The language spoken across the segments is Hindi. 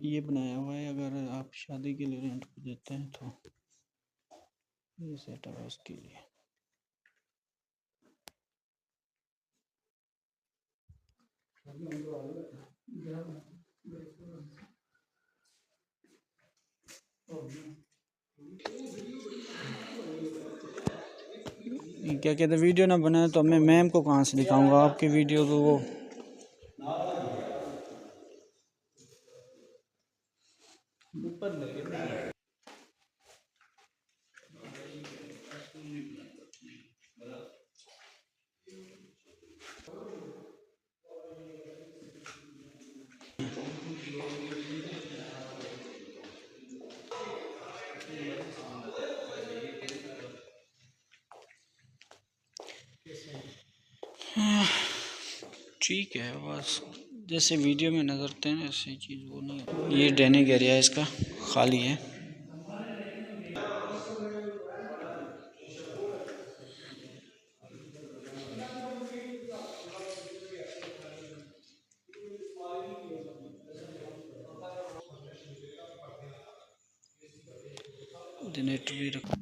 ये बनाया हुआ है, अगर आप शादी के लिए रेंट पे देते हैं तो ये सेटअप है उसके लिए। क्या कहते, वीडियो ना बनाए तो मैं मैम को कहाँ से दिखाऊंगा आपकी वीडियो, तो वो ठीक है। बस जैसे वीडियो में नजर आते हैं ऐसी चीज़ वो नहीं है। ये डाइनिंग एरिया इसका खाली है। जनरेटर भी रख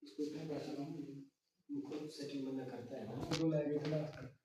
इसको क्या बैठा हूँ, सेटिंग बंदा करता है ना।